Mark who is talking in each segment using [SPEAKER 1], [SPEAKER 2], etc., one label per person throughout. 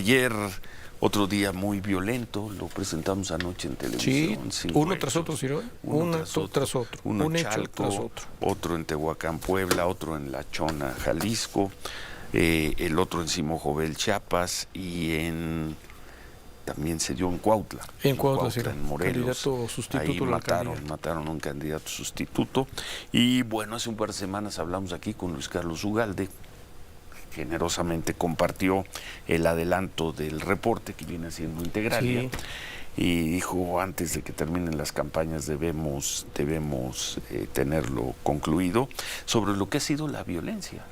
[SPEAKER 1] Ayer, otro día muy violento, lo presentamos anoche en televisión.
[SPEAKER 2] Sí, uno tras otro, Ciro.
[SPEAKER 1] Uno tras otro. Uno en
[SPEAKER 2] Un hecho
[SPEAKER 1] Chalco,
[SPEAKER 2] tras otro.
[SPEAKER 1] otro en Tehuacán, Puebla, otro en La Chona, Jalisco, el otro en Simojovel, Chiapas, también se dio en Cuautla.
[SPEAKER 2] En Cuautla, Ciro.
[SPEAKER 1] En Morelos.
[SPEAKER 2] Candidato sustituto
[SPEAKER 1] Ahí
[SPEAKER 2] a la alcaldía.
[SPEAKER 1] mataron a un candidato sustituto. Y bueno, hace un par de semanas hablamos aquí con Luis Carlos Ugalde. Generosamente compartió el adelanto del reporte que viene haciendo Integralia.
[SPEAKER 2] Sí.
[SPEAKER 1] Y dijo, antes de que terminen las campañas debemos tenerlo concluido, sobre lo que ha sido la violencia,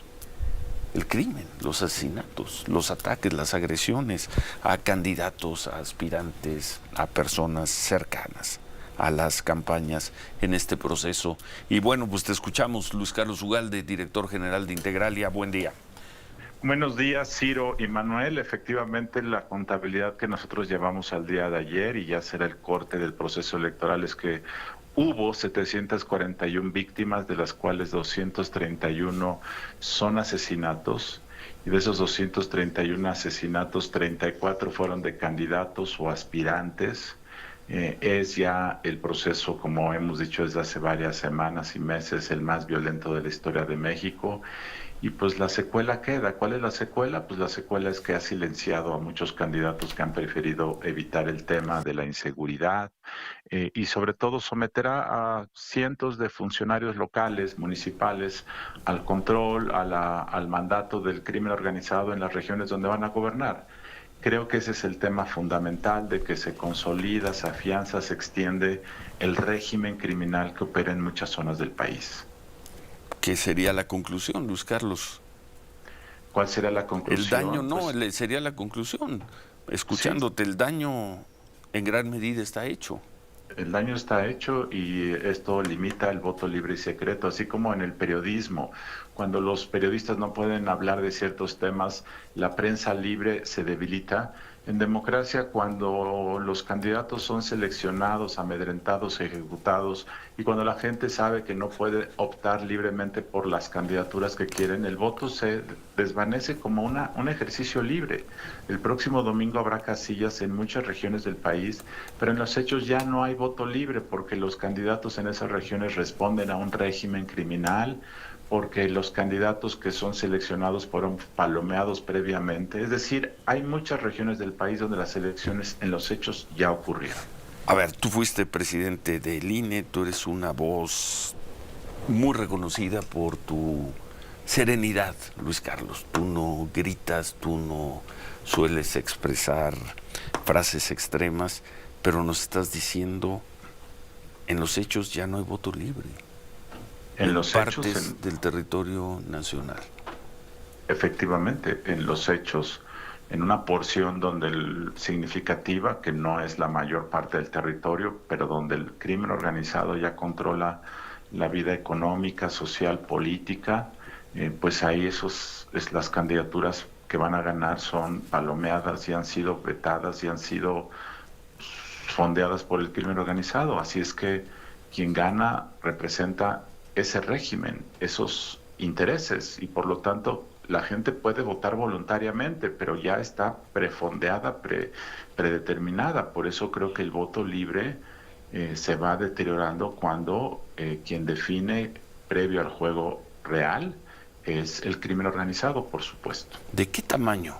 [SPEAKER 1] el crimen, los asesinatos, los ataques, las agresiones a candidatos, a aspirantes, a personas cercanas a las campañas en este proceso. Y bueno, pues te escuchamos, Luis Carlos Ugalde, director general de Integralia. Buen día.
[SPEAKER 3] Buenos días, Ciro y Manuel. Efectivamente, la contabilidad que nosotros llevamos al día de ayer, y ya será el corte del proceso electoral, es que hubo 741 víctimas, de las cuales 231 son asesinatos, y de esos 231 asesinatos, 34 fueron de candidatos o aspirantes. Es ya el proceso, como hemos dicho desde hace varias semanas y meses, el más violento de la historia de México. Y pues la secuela queda. ¿Cuál es la secuela? Pues la secuela es que ha silenciado a muchos candidatos que han preferido evitar el tema de la inseguridad, y sobre todo someterá a cientos de funcionarios locales, municipales, al control, al mandato del crimen organizado en las regiones donde van a gobernar. Creo que ese es el tema fundamental, de que se consolida, se afianza, se extiende el régimen criminal que opera en muchas zonas del país.
[SPEAKER 1] ¿Qué sería la conclusión, Luis Carlos?
[SPEAKER 3] ¿Cuál será la conclusión?
[SPEAKER 1] El daño no,
[SPEAKER 3] pues,
[SPEAKER 1] sería la conclusión. Escuchándote, sí. El daño en gran medida está hecho.
[SPEAKER 3] El daño está hecho y esto limita el voto libre y secreto, así como en el periodismo. Cuando los periodistas no pueden hablar de ciertos temas, la prensa libre se debilita. En democracia, cuando los candidatos son seleccionados, amedrentados, ejecutados, y cuando la gente sabe que no puede optar libremente por las candidaturas que quieren, el voto se desvanece como un ejercicio libre. El próximo domingo habrá casillas en muchas regiones del país, pero en los hechos ya no hay voto libre, porque los candidatos en esas regiones responden a un régimen criminal, porque los candidatos que son seleccionados fueron palomeados previamente. Es decir, hay muchas regiones del país donde las elecciones en los hechos ya ocurrieron.
[SPEAKER 1] A ver, tú fuiste presidente del INE, tú eres una voz muy reconocida por tu serenidad, Luis Carlos. Tú no gritas, tú no sueles expresar frases extremas, pero nos estás diciendo, en los hechos ya no hay voto libre.
[SPEAKER 3] En los
[SPEAKER 1] partes
[SPEAKER 3] hechos
[SPEAKER 1] del territorio nacional.
[SPEAKER 3] Efectivamente, en los hechos, en una porción significativa, que no es la mayor parte del territorio, pero donde el crimen organizado ya controla la vida económica, social, política, pues ahí las candidaturas que van a ganar son palomeadas y han sido vetadas y han sido fondeadas por el crimen organizado. Así es que quien gana representa ese régimen, esos intereses, y por lo tanto la gente puede votar voluntariamente, pero ya está prefondeada, predeterminada. Por eso creo que el voto libre se va deteriorando cuando quien define previo al juego real es el crimen organizado, por supuesto.
[SPEAKER 1] ¿De qué tamaño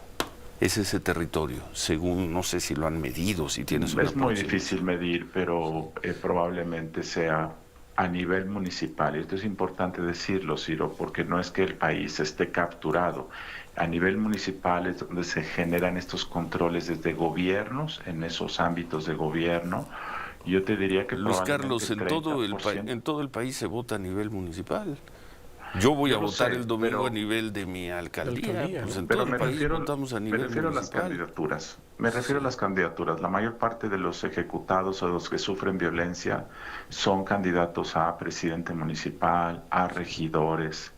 [SPEAKER 1] es ese territorio? Según, no sé si lo han medido, si tienes una
[SPEAKER 3] Es muy difícil medir, pero probablemente sea a nivel municipal. Y esto es importante decirlo, Ciro, porque no es que el país esté capturado. A nivel municipal es donde se generan estos controles desde gobiernos, en esos ámbitos de gobierno. Yo te diría que
[SPEAKER 1] Luis Carlos, en todo el país se vota a nivel municipal. Yo voy a votar el domingo a nivel de mi alcaldía. Pues en todo el país votamos a nivel municipal.
[SPEAKER 3] Me refiero a las candidaturas. La mayor parte de los ejecutados o los que sufren violencia son candidatos a presidente municipal, a regidores,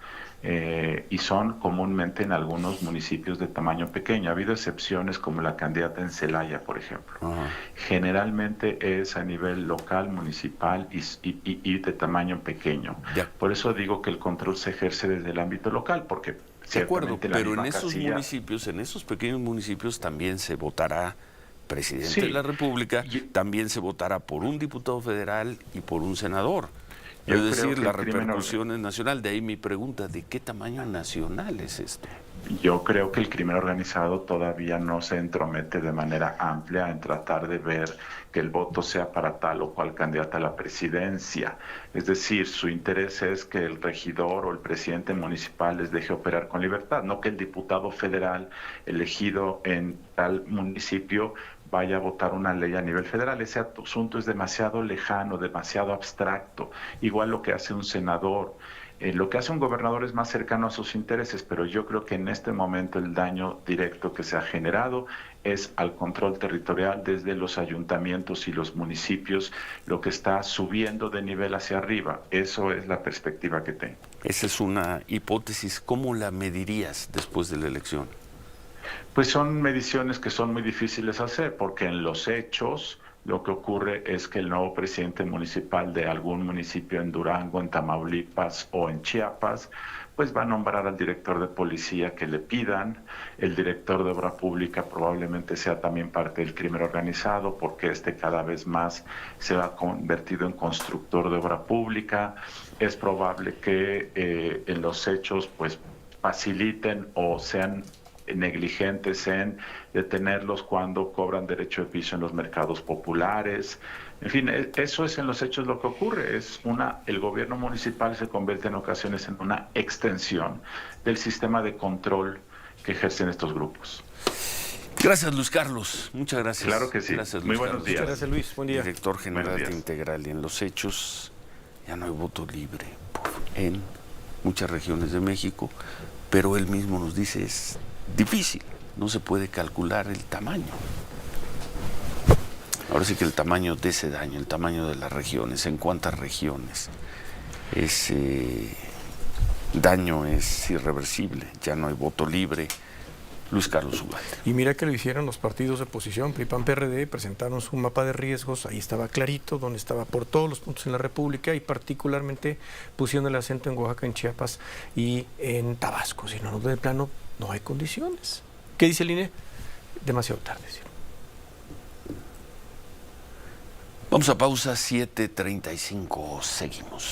[SPEAKER 3] y son comúnmente en algunos municipios de tamaño pequeño. Ha habido excepciones como la candidata en Celaya, por ejemplo.
[SPEAKER 1] Ajá.
[SPEAKER 3] Generalmente es a nivel local, municipal y de tamaño pequeño.
[SPEAKER 1] Ya.
[SPEAKER 3] Por eso digo que el control se ejerce desde el ámbito local, porque
[SPEAKER 1] De acuerdo,
[SPEAKER 3] ciertamente la
[SPEAKER 1] pero en
[SPEAKER 3] misma
[SPEAKER 1] esos
[SPEAKER 3] casilla.
[SPEAKER 1] municipios, en esos pequeños municipios también se votará presidente
[SPEAKER 3] Sí.
[SPEAKER 1] de la República,
[SPEAKER 3] Y-
[SPEAKER 1] también se votará por un diputado federal y por un senador.
[SPEAKER 3] Yo
[SPEAKER 1] Es
[SPEAKER 3] creo
[SPEAKER 1] decir,
[SPEAKER 3] que
[SPEAKER 1] la
[SPEAKER 3] el crimen
[SPEAKER 1] repercusión es nacional. De ahí mi pregunta, ¿de qué tamaño nacional es esto?
[SPEAKER 3] Yo creo que el crimen organizado todavía no se entromete de manera amplia en tratar de ver que el voto sea para tal o cual candidato a la presidencia. Es decir, su interés es que el regidor o el presidente municipal les deje operar con libertad, no que el diputado federal elegido en tal municipio vaya a votar una ley a nivel federal. Ese asunto es demasiado lejano, demasiado abstracto. Igual lo que hace un senador. Lo que hace un gobernador es más cercano a sus intereses, pero yo creo que en este momento el daño directo que se ha generado es al control territorial desde los ayuntamientos y los municipios, lo que está subiendo de nivel hacia arriba. Eso es la perspectiva que tengo.
[SPEAKER 1] Esa es una hipótesis. ¿Cómo la medirías después de la elección?
[SPEAKER 3] Pues son mediciones que son muy difíciles de hacer, porque en los hechos lo que ocurre es que el nuevo presidente municipal de algún municipio en Durango, en Tamaulipas o en Chiapas, pues va a nombrar al director de policía que le pidan. El director de obra pública probablemente sea también parte del crimen organizado, porque cada vez más se ha convertido en constructor de obra pública. Es probable que en los hechos pues faciliten o sean negligentes en detenerlos cuando cobran derecho de piso en los mercados populares. En fin, eso es en los hechos lo que ocurre. El gobierno municipal se convierte en ocasiones en una extensión del sistema de control que ejercen estos grupos.
[SPEAKER 1] Gracias, Luis Carlos. Muchas gracias.
[SPEAKER 3] Claro que sí.
[SPEAKER 1] Gracias,
[SPEAKER 3] Muy
[SPEAKER 1] Luis
[SPEAKER 3] buenos
[SPEAKER 1] Carlos.
[SPEAKER 3] días.
[SPEAKER 2] Muchas gracias, Luis. Buen día.
[SPEAKER 1] Director General
[SPEAKER 3] Buenos
[SPEAKER 1] de
[SPEAKER 3] días.
[SPEAKER 1] Integral. Y en los hechos ya no hay voto libre en muchas regiones de México, pero él mismo nos dice es difícil, no se puede calcular el tamaño. Ahora sí que el tamaño de ese daño, el tamaño de las regiones, en cuántas regiones, ese daño es irreversible, ya no hay voto libre. Luis Carlos Ugalde.
[SPEAKER 2] Y mira que lo hicieron los partidos de oposición, PRI, PAN, PRD, presentaron su mapa de riesgos, ahí estaba clarito, donde estaba por todos los puntos en la República y particularmente pusieron el acento en Oaxaca, en Chiapas y en Tabasco, si no, de plano no hay condiciones. ¿Qué dice el INE? Demasiado tarde, ¿sí?
[SPEAKER 1] Vamos a pausa, 7:35, seguimos.